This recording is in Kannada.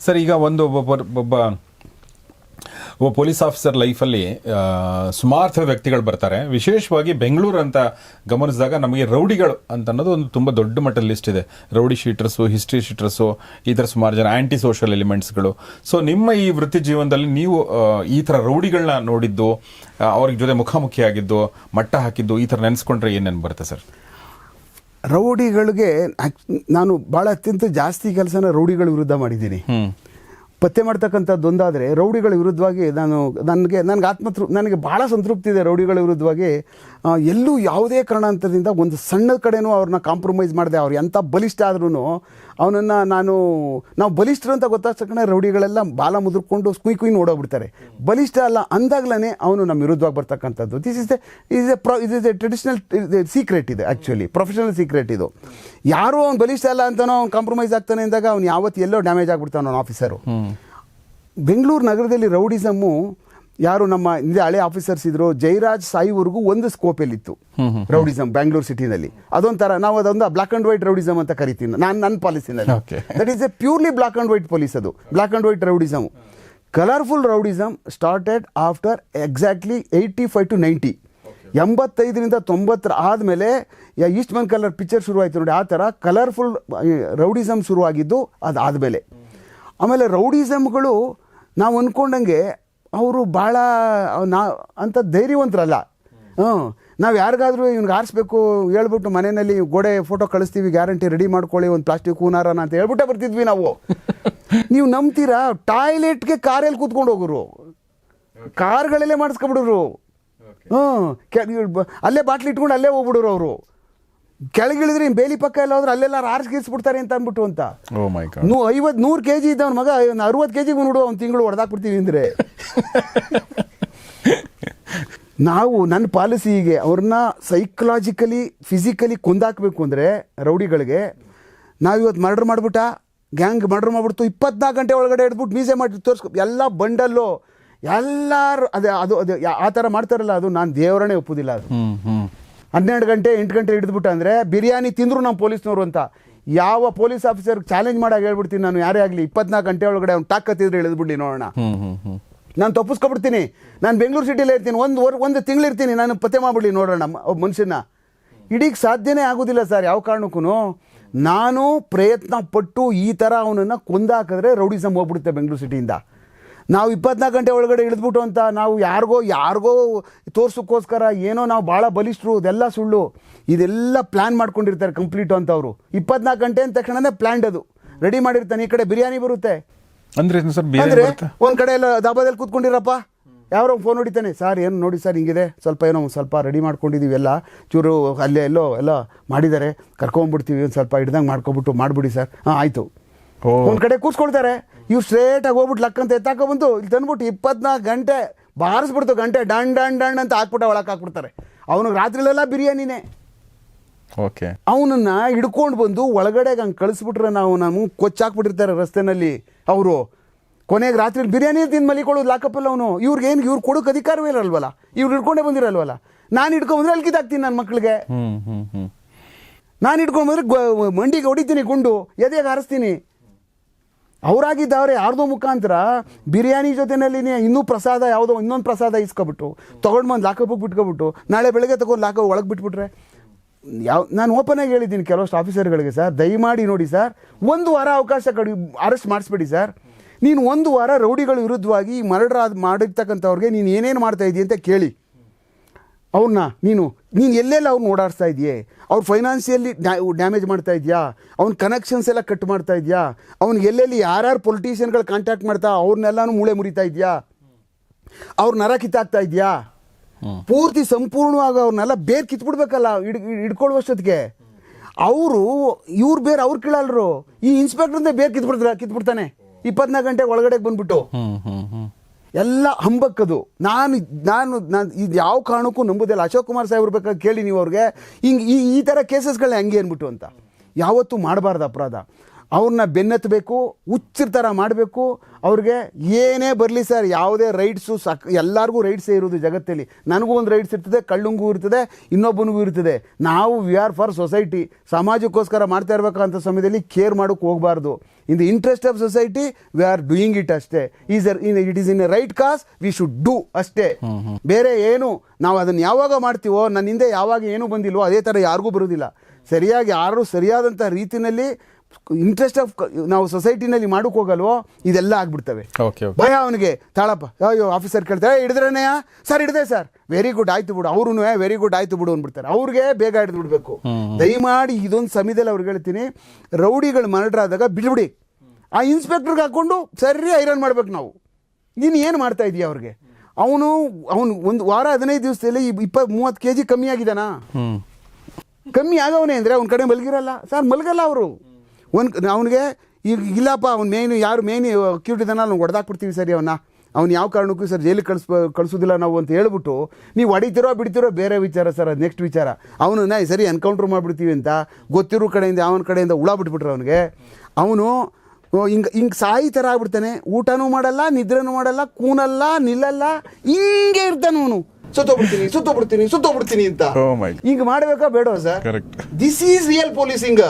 ಸರ್, ಈಗ ಒಬ್ಬ ಪೊಲೀಸ್ ಆಫೀಸರ್ ಲೈಫಲ್ಲಿ ಸುಮಾರು ವ್ಯಕ್ತಿಗಳು ಬರ್ತಾರೆ. ವಿಶೇಷವಾಗಿ ಬೆಂಗಳೂರು ಅಂತ ಗಮನಿಸಿದಾಗ ನಮಗೆ ರೌಡಿಗಳು ಅಂತ ಅನ್ನೋದು ಒಂದು ತುಂಬ ದೊಡ್ಡ ಮಟ್ಟದ ಲಿಸ್ಟ್ ಇದೆ. ರೌಡಿ ಶೀಟರ್ಸು, ಹಿಸ್ಟ್ರಿ ಶೀಟರ್ಸು, ಈ ಥರ ಸುಮಾರು ಜನ ಆ್ಯಂಟಿ ಸೋಷಲ್ ಎಲಿಮೆಂಟ್ಸ್ಗಳು. ಸೊ ನಿಮ್ಮ ಈ ವೃತ್ತಿ ಜೀವನದಲ್ಲಿ ನೀವು ಈ ಥರ ರೌಡಿಗಳನ್ನ ನೋಡಿದ್ದು, ಅವ್ರಿಗೆ ಜೊತೆ ಮುಖಾಮುಖಿಯಾಗಿದ್ದು, ಮಟ್ಟ ಹಾಕಿದ್ದು, ಈ ಥರ ನೆನೆಸ್ಕೊಂಡ್ರೆ ಏನೇನು ಬರುತ್ತೆ ಸರ್? ರೌಡಿಗಳಿಗೆ ನಾನು ಭಾಳ ಅತ್ಯಂತ ಜಾಸ್ತಿ ಕೆಲಸನ ರೌಡಿಗಳ ವಿರುದ್ಧ ಮಾಡಿದ್ದೀನಿ. ಪತ್ತೆ ಮಾಡ್ತಕ್ಕಂಥದ್ದು ಒಂದಾದರೆ, ರೌಡಿಗಳ ವಿರುದ್ಧವಾಗಿ ನನಗೆ ಭಾಳ ಸಂತೃಪ್ತಿ ಇದೆ. ರೌಡಿಗಳ ವಿರುದ್ಧವಾಗಿ ಎಲ್ಲೂ ಯಾವುದೇ ಕಾರಣಾಂತರದಿಂದ ಒಂದು ಸಣ್ಣ ಕಡೆನೂ ಅವ್ರನ್ನ ಕಾಂಪ್ರಮೈಸ್ ಮಾಡಿದೆ. ಅವ್ರು ಎಂಥ ಬಲಿಷ್ಠ ಆದ್ರೂ ಅವನನ್ನು ನಾವು ಬಲಿಷ್ಠರು ಅಂತ ಗೊತ್ತಾದ ತಕ್ಷಣ ರೌಡಿಗಳೆಲ್ಲ ಬಾಲ ಮುದುರ್ಕೊಂಡು ಕುಯ್ ನೋಡೋಗ್ಬಿಡ್ತಾರೆ. ಬಲಿಷ್ಠ ಅಲ್ಲ ಅಂದಾಗ್ಲೇ ಅವನು ನಮ್ಮ ವಿರುದ್ಧವಾಗಿ ಬರ್ತಕ್ಕಂಥದ್ದು. This is A traditional secret ಇದೆ, ಆ್ಯಕ್ಚುಲಿ ಪ್ರೊಫೆಷನಲ್ ಸೀಕ್ರೆಟ್ ಇದು. ಯಾರೂ ಅವ್ನು ಬಲಿಷ್ಠ ಅಲ್ಲ ಅಂತನೋ ಅವ್ನು ಕಾಂಪ್ರಮೈಸ್ ಆಗ್ತಾನೆ ಅಂದಾಗ ಅವ್ನು ಯಾವತ್ತು ಎಲ್ಲೋ ಡ್ಯಾಮೇಜ್ ಆಗ್ಬಿಡ್ತಾನೆ ಅವನ ಆಫೀಸರು. ಬೆಂಗಳೂರು ನಗರದಲ್ಲಿ ರೌಡಿಸಮ್ಮು ಯಾರು ನಮ್ಮ ಹಳೆ ಆಫೀಸರ್ಸ್ ಇದ್ರು, ಜಯರಾಜ್ ಸಾಯಿವರೆಗೂ ಒಂದು ಸ್ಕೋಪಲ್ಲಿತ್ತು ರೌಡಿಸಮ್ ಬ್ಯಾಂಗ್ಳೂರ್ ಸಿಟಿನಲ್ಲಿ. ಅದೊಂಥರ ನಾವು ಅದೊಂದು ಬ್ಲಾಕ್ ಆ್ಯಂಡ್ ವೈಟ್ ರೌಡಿಸಮ್ ಅಂತ ಕರಿತೀನಿ ನಾನು ನನ್ನ ಪಾಲಿಸಿನಲ್ಲಿ. That is a purely black and white police. ಅದು black and white rowdyism. Colourful rowdyism started after exactly 85 to 90. 85ರಿಂದ 90 ಆದಮೇಲೆ ಈಸ್ಟ್ ಮನ್ ಕಲರ್ ಪಿಕ್ಚರ್ ಶುರುವಾಯಿತು ನೋಡಿ, ಆ ಥರ ಕಲರ್ಫುಲ್ ರೌಡಿಸಮ್ ಶುರುವಾಗಿದ್ದು ಅದಾದಮೇಲೆ. ಆಮೇಲೆ ರೌಡಿಸಮ್ಗಳು ನಾವು ಅಂದ್ಕೊಂಡಂಗೆ ಅವರು ಭಾಳ ಅಂತ ಧೈರ್ಯವಂತರಲ್ಲ. ನಾವು ಯಾರಿಗಾದ್ರೂ ಇವ್ನಿಗೆ ಆರಿಸ್ಬೇಕು ಹೇಳ್ಬಿಟ್ಟು ಮನೆಯಲ್ಲಿ ಗೋಡೆ ಫೋಟೋ ಕಳಿಸ್ತೀವಿ, ಗ್ಯಾರಂಟಿ ರೆಡಿ ಮಾಡ್ಕೊಳ್ಳಿ ಒಂದು ಪ್ಲಾಸ್ಟಿಕ್ ಹೂನಾರನ ಅಂತ ಹೇಳ್ಬಿಟ್ಟೆ ಬರ್ತಿದ್ವಿ ನಾವು. ನೀವು ನಂಬ್ತೀರಾ? ಟಾಯ್ಲೆಟ್ಗೆ ಕಾರಲ್ಲಿ ಕೂತ್ಕೊಂಡು ಹೋಗೋರು, ಕಾರ್ಗಳಲ್ಲೇ ಮಾಡಿಸ್ಕೊಬಿಡೋರು. ಅಲ್ಲೇ ಬಾಟ್ಲಿ ಇಟ್ಕೊಂಡು ಅಲ್ಲೇ ಹೋಗ್ಬಿಡೋರು ಅವರು. ಕೆಳಗಿಳಿದ್ರೆ ಬೇಲಿ ಪಕ್ಕ ಎಲ್ಲ ಹೋದ್ರೆ ಅಲ್ಲೆಲ್ಲ ಆರಿಸ್ಗಿಸ್ಬಿಡ್ತಾರೆ ಅಂತ ಅಂದ್ಬಿಟ್ಟು ಅಂತ. 100 kg ಇದ್ದವನ ಮಗ 60 kg ನೋಡು ಅವ್ನು ತಿಂಗಳು ಹೊಡೆದಾಕ್ಬಿಡ್ತೀವಿ ಅಂದರೆ. ನಾವು ನನ್ನ ಪಾಲಿಸಿಗೆ ಅವ್ರನ್ನ ಸೈಕಲಾಜಿಕಲಿ ಫಿಸಿಕಲಿ ಕೊಂದಾಕಬೇಕು ಅಂದರೆ ರೌಡಿಗಳಿಗೆ ನಾವಿವತ್ತು ಮರ್ಡರ್ ಮಾಡಿಬಿಟ್ಟ, ಗ್ಯಾಂಗ್ ಮರ್ಡರ್ ಮಾಡಿಬಿಡ್ತು, 24 ಗಂಟೆ ಒಳಗಡೆ ಹಿಡ್ಬಿಟ್ಟು ಮೀಸೆ ಮಾಡಿ ತೋರಿಸ್ಕೊ ಎಲ್ಲ ಬಂಡಲ್ಲು ಎಲ್ಲರೂ ಅದು ಆ ಥರ ಮಾಡ್ತಾರಲ್ಲ, ಅದು ನಾನು ದೇವರನ್ನೇ ಒಪ್ಪುದಿಲ್ಲ. ಅದು 12 ಗಂಟೆ 8 ಗಂಟೆ ಹಿಡಿದ್ಬಿಟ್ಟು ಅಂದರೆ ಬಿರಿಯಾನಿ ತಿಂದರು ನಮ್ಮ ಪೊಲೀಸ್ನವರು ಅಂತ ಯಾವ ಪೊಲೀಸ್ ಆಫೀಸರ್ ಚಾಲೆಂಜ್ ಮಾಡಾಗ ಹೇಳ್ಬಿಡ್ತೀನಿ ನಾನು, ಯಾರೇ ಆಗಲಿ 24 ಗಂಟೆ ಒಳಗಡೆ ಅವ್ನು ಟಾಕತ್ತಿದ್ರೆ ಇಳಿದ್ಬಿಡಿ ನೋಡೋಣ, ನಾನು ತಪ್ಪಿಸ್ಕೊಬಿಡ್ತೀನಿ. ನಾನು ಬೆಂಗಳೂರು ಸಿಟಿಲೇ ಇರ್ತೀನಿ, ಒಂದು ತಿಂಗಳಿರ್ತೀನಿ, ನಾನು ಪತ್ತೆ ಮಾಡಿಬಿಡಿ ನೋಡೋಣ ಒಬ್ಬ ಮನುಷ್ಯನ. ಇಡೀಗೆ ಸಾಧ್ಯನೇ ಆಗೋದಿಲ್ಲ ಸರ್ ಯಾವ ಕಾರಣಕ್ಕೂ. ನಾನು ಪ್ರಯತ್ನ ಪಟ್ಟು ಈ ಥರ ಅವನನ್ನು ಕೊಂದಾಕಿದ್ರೆ ರೌಡಿಸಮ್ ಹೋಗ್ಬಿಡುತ್ತೆ ಬೆಂಗಳೂರು ಸಿಟಿಯಿಂದ. ನಾವು 24 ಗಂಟೆ ಒಳಗಡೆ ಇಳಿದ್ಬಿಟ್ಟು ಅಂತ ನಾವು ಯಾರಿಗೋ ತೋರ್ಸೋಕ್ಕೋಸ್ಕರ ಏನೋ ನಾವು ಭಾಳ ಬಲಿಷ್ಠರು, ಅದೆಲ್ಲ ಸುಳ್ಳು. ಇದೆಲ್ಲ ಪ್ಲ್ಯಾನ್ ಮಾಡ್ಕೊಂಡಿರ್ತಾರೆ ಕಂಪ್ಲೀಟು ಅಂತ ಅವರು. 24 ಗಂಟೆ ಅಂದ ತಕ್ಷಣನೇ ಪ್ಲ್ಯಾನ್ಡ್, ಅದು ರೆಡಿ ಮಾಡಿರ್ತಾನೆ. ಈ ಕಡೆ ಬಿರಿಯಾನಿ ಬರುತ್ತೆ ಅಂದರೆ ಒಂದು ಕಡೆ ಎಲ್ಲ ದಾಬಾದಲ್ಲಿ ಕೂತ್ಕೊಂಡಿರಪ್ಪ, ಯಾರೋ ಫೋನ್ ಹೊಡಿತಾನೆ, ಸರ್ ಏನು ನೋಡಿ ಸರ್ ಹಿಂಗಿದೆ, ಸ್ವಲ್ಪ ರೆಡಿ ಮಾಡ್ಕೊಂಡಿದ್ದೀವಿ, ಎಲ್ಲ ಚೂರು ಅಲ್ಲೇ ಎಲ್ಲ ಮಾಡಿದ್ದಾರೆ, ಕರ್ಕೊಂಡ್ಬಿಡ್ತೀವಿ, ಒಂದು ಸ್ವಲ್ಪ ಹಿಡ್ದಂಗೆ ಮಾಡಿಬಿಡಿ ಸರ್. ಆಯಿತು. ಒಂದು ಕಡೆ ಕೂತ್ಕೊಳ್ತಾರೆ, ಇವ್ರು ಸ್ಟ್ರೇಟಾಗಿ ಹೋಗ್ಬಿಟ್ಟು ಲಕ್ ಅಂತ ಎತ್ತಾಕೊಂಡ್ಬಂದು ಇಲ್ಲಿ ತಂದ್ಬಿಟ್ಟು 24 ಗಂಟೆ ಬಾರಿಸ್ಬಿಡ್ತು, ಗಂಟೆ ಡಣ್ ಅಂತ ಹಾಕ್ಬಿಟ್ಟು ಒಳಕ್ಕೆ ಹಾಕ್ಬಿಡ್ತಾರೆ. ಅವನಿಗೆ ರಾತ್ರಿಲೆಲ್ಲ ಬಿರಿಯಾನಿನೇ. ಓಕೆ, ಅವನನ್ನ ಹಿಡ್ಕೊಂಡು ಬಂದು ಒಳಗಡೆಗೆ ಹಂಗೆ ಕಳಿಸ್ಬಿಟ್ರೆ ನಾವು ಕೊಚ್ಚಾಕ್ಬಿಟ್ಟಿರ್ತಾರೆ ರಸ್ತೆನಲ್ಲಿ ಅವರು. ಕೊನೆಗೆ ರಾತ್ರಿ ಬಿರಿಯಾನಿ ತಿಂದು ಮಲಿಕೊಳ್ಳೋದು ಲಾಕಪ್ಪಲ್ಲ ಅವನು. ಇವ್ರು ಕೊಡೋಕೆ ಅಧಿಕಾರವೇ ಇರಲ್ವಲ್ಲ, ಇವ್ರು ಹಿಡ್ಕೊಂಡೇ ಬಂದಿರಲ್ವಲ್ಲ. ನಾನು ಹಿಡ್ಕೊಂಡ್ಬಂದ್ರೆ ಅಲ್ಲಿ ಕಿತ್ತಾಕ್ತೀನಿ ನನ್ನ ಮಕ್ಕಳಿಗೆ. ನಾನು ಹಿಡ್ಕೊಂಡ್ಬಂದ್ರೆ ಮಂಡಿಗೆ ಹೊಡಿತೀನಿ, ಗುಂಡು ಎದೆಗೆ ಹಾರಿಸ್ತೀನಿ. ಅವರಾಗಿದ್ದವ್ರೆ ಯಾರ್ದೋ ಮುಖಾಂತರ ಬಿರಿಯಾನಿ ಜೊತೆಯಲ್ಲಿ ಇನ್ನೂ ಪ್ರಸಾದ ಯಾವುದೋ ಇನ್ನೊಂದು ಪ್ರಸಾದ ಇಸ್ಕೊಬಿಟ್ಟು ತೊಗೊಂಡು ಬಂದು ಲಾಕಪ್ಪಿಗೆ ಬಿಟ್ಕೊಬಿಟ್ಟು ನಾಳೆ ಬೆಳಗ್ಗೆ ತೊಗೊಂಡು ಲಾಕ ಒಳಗೆ ಬಿಟ್ಬಿಟ್ರೆ ನಾನು ಓಪನಾಗಿ ಹೇಳಿದ್ದೀನಿ ಕೆಲವಷ್ಟು ಆಫೀಸರ್ಗಳಿಗೆ, ಸರ್ ದಯಮಾಡಿ ನೋಡಿ ಸರ್, 1 ವಾರ ಅವಕಾಶ ಅರೆಸ್ಟ್ ಮಾಡಿಸ್ಬೇಡಿ ಸರ್. ನೀನು 1 ವಾರ ರೌಡಿಗಳ ವಿರುದ್ಧವಾಗಿ ಮರ್ಡರ್ ಮಾಡಿರ್ತಕ್ಕಂಥವ್ರಿಗೆ ನೀನು ಏನೇನು ಮಾಡ್ತಾ ಇದೀಯ ಅಂತ ಕೇಳಿ ಅವ್ರನ್ನ. ನೀನು ಎಲ್ಲೆಲ್ಲ ಅವ್ರನ್ನ ಓಡಾಡಿಸ್ತಾ ಇದೆಯೇ, ಅವ್ರು ಫೈನಾನ್ಸಿಯಲಿ ಡ್ಯಾಮೇಜ್ ಮಾಡ್ತಾ ಇದೆಯಾ, ಅವ್ನ ಕನೆಕ್ಷನ್ಸ್ ಎಲ್ಲ ಕಟ್ ಮಾಡ್ತಾ ಇದೆಯಾ, ಅವ್ನಿಗೆ ಎಲ್ಲೆಲ್ಲಿ ಯಾರ್ಯಾರು ಪೊಲಿಟಿಷಿಯನ್ಗಳು ಕಾಂಟ್ಯಾಕ್ಟ್ ಮಾಡ್ತಾ ಅವ್ರನ್ನೆಲ್ಲನೂ ಮೂಳೆ ಮುರಿತಾ ಇದೆಯಾ, ಅವ್ರ ನರ ಕಿತ್ತಾಕ್ತಾ ಇದೆಯಾ, ಪೂರ್ತಿ ಸಂಪೂರ್ಣವಾಗಿ ಅವ್ರನ್ನೆಲ್ಲ ಬೇರೆ ಕಿತ್ಬಿಡ್ಬೇಕಲ್ಲ ಹಿಡ್ಕೊಳ್ಳುವಷ್ಟೊತ್ತಿಗೆ. ಇವ್ರು ಬೇರೆ ಅವ್ರು ಕೀಳಲ್ರು, ಈ ಇನ್ಸ್ಪೆಕ್ಟ್ರಿಂದ ಬೇರೆ ಕಿತ್ಬಿಡ್ತಾನೆ 24 ಗಂಟೆ ಒಳಗಡೆ ಬಂದ್ಬಿಟ್ಟು. ಎಲ್ಲ ಹಂಬಕ್ಕದು. ನಾನು ಇದು ಯಾವ ಕಾರಣಕ್ಕೂ ನಂಬೋದಿಲ್ಲ. ಅಶೋಕ್ ಕುಮಾರ್ ಸಾಹೇಬ್ರು ಬೇಕಾಗಿ ಕೇಳಿ ನೀವು ಅವ್ರಿಗೆ, ಹಿಂಗೆ ಈ ಥರ ಕೇಸಸ್ಗಳನ್ನ ಹೆಂಗೆ ಅಂದ್ಬಿಟ್ಟು ಅಂತ. ಯಾವತ್ತೂ ಮಾಡಬಾರ್ದು ಅಪರಾಧ. ಅವ್ರನ್ನ ಬೆನ್ನತ್ತಬೇಕು, ಹುಚ್ಚರ ಥರ ಮಾಡಬೇಕು. ಅವ್ರಿಗೆ ಏನೇ ಬರಲಿ ಸರ್, ಯಾವುದೇ ರೈಟ್ಸು ಎಲ್ಲರಿಗೂ ರೈಟ್ಸೇ ಇರೋದು ಜಗತ್ತಲ್ಲಿ. ನನಗೂ ಒಂದು ರೈಟ್ಸ್ ಇರ್ತದೆ, ಕಳ್ಳಂಗೂ ಇರ್ತದೆ, ಇನ್ನೊಬ್ಬನಿಗೂ ಇರ್ತದೆ. ನಾವು ವಿ ಆರ್ ಫಾರ್ ಸೊಸೈಟಿ, ಸಮಾಜಕ್ಕೋಸ್ಕರ ಮಾಡ್ತಾ ಇರಬೇಕಂತ ಸಮಯದಲ್ಲಿ ಕೇರ್ ಮಾಡೋಕ್ಕೆ ಹೋಗಬಾರ್ದು. In the interest of society we are doing it ಅಷ್ಟೇ. It is in a right cause, we should do ಅಷ್ಟೇ. ಬೇರೆ ಏನು ನಾವು ಅದನ್ನು ಯಾವಾಗ ಮಾಡ್ತೀವೋ, ನನ್ನ ಹಿಂದೆ ಯಾವಾಗ ಏನೂ ಬಂದಿಲ್ವೋ ಅದೇ ಥರ ಯಾರಿಗೂ ಬರೋದಿಲ್ಲ. ಸರಿಯಾಗಿ ಯಾರು ಸರಿಯಾದಂಥ ರೀತಿಯಲ್ಲಿ ಇಂಟ್ರೆಸ್ಟ್ ಆಫ್ ನಾವು ಸೊಸೈಟಿನಲ್ಲಿ ಮಾಡೋಕೆ ಹೋಗಲ್ವೋ ಇದೆಲ್ಲ ಆಗ್ಬಿಡ್ತವೆ. ಭಯ ಅವನಿಗೆ, ತಾಳಪ್ಪ, ಅಯ್ಯೋ ಆಫೀಸರ್ ಕೇಳ್ತಾರೆ, ಹಿಡಿದ್ರೇನೆಯ ಸರ್? ಹಿಡಿದೆ ಸರ್, ವೆರಿ ಗುಡ್ ಆಯ್ತು ಬಿಡು. ಅವ್ರೂ ವೆರಿ ಗುಡ್ ಆಯ್ತು ಬಿಡು ಅಂದ್ಬಿಡ್ತಾರೆ. ಅವ್ರಿಗೆ ಬೇಗ ಹಿಡಿದು ಬಿಡಬೇಕು. ದಯಮಾಡಿ ಇದೊಂದು ಸಮಯದಲ್ಲಿ ಅವ್ರಿಗೆ ಹೇಳ್ತೀನಿ, ರೌಡಿಗಳು ಮರ್ಡರ್ ಆದಾಗ ಬಿಡ್ಬಿಡಿ, ಆ ಇನ್ಸ್ಪೆಕ್ಟರ್ಗೆ ಹಾಕ್ಕೊಂಡು ಸರಿ ಐರನ್ ಮಾಡ್ಬೇಕು ನಾವು. ನೀನು ಏನು ಮಾಡ್ತಾ ಇದೀಯ ಅವ್ರಿಗೆ? ಅವನು ಒಂದು ವಾರ 15 ದಿವಸದಲ್ಲಿ 20-30 kg ಕಮ್ಮಿ ಆಗಿದಾನಾ? ಕಮ್ಮಿ ಆಗವನೇ ಅಂದರೆ ಅವ್ನ ಕಡೆ ಮಲಗಿರಲ್ಲ ಸರ್, ಮಲಗಲ್ಲ ಅವರು. ಅವನಿಗೆ ಈಗ ಇಲ್ಲಪ್ಪ, ಅವ್ನು ಮೇನ್ ಅಕ್ಯೂಟ್ ಇದ್ದಾನ, ನಾವು ಹೊಡೆದಾಕ್ಬಿಡ್ತೀವಿ ಸರಿ ಅವ್ನು ಯಾವ ಕಾರಣಕ್ಕೂ ಸರ್ ಜೈಲಿಗೆ ಕಳಿಸೋದಿಲ್ಲ ನಾವು ಅಂತ ಹೇಳ್ಬಿಟ್ಟು ನೀವು ಹೊಡಿತಿರೋ ಬಿಡ್ತಿರೋ ಬೇರೆ ವಿಚಾರ ಸರ್, ಅದು ನೆಕ್ಸ್ಟ್ ವಿಚಾರ. ಅವನನ್ನ ಸರಿ ಎನ್ಕೌಂಟ್ರ್ ಮಾಡಿಬಿಡ್ತೀವಿ ಅಂತ ಗೊತ್ತಿರೋ ಕಡೆಯಿಂದ ಅವನ ಕಡೆಯಿಂದ ಹುಳ ಬಿಟ್ಬಿಟ್ರೆ ಅವನು ಹಿಂಗೆ ಸಾಯಿ ಥರ ಆಗ್ಬಿಡ್ತಾನೆ. ಊಟನೂ ಮಾಡಲ್ಲ, ನಿದ್ರೆನೂ ಮಾಡಲ್ಲ, ಕೂನಲ್ಲ, ನಿಲ್ಲಲ್ಲ, ಹಿಂಗೆ ಇರ್ತಾನೆ ಅವನು. ಸುತ್ತೋಗ್ಬಿಡ್ತೀನಿ ಅಂತ ಹಿಂಗೆ ಮಾಡಬೇಕಾ ಬೇಡ sir? This is real policing.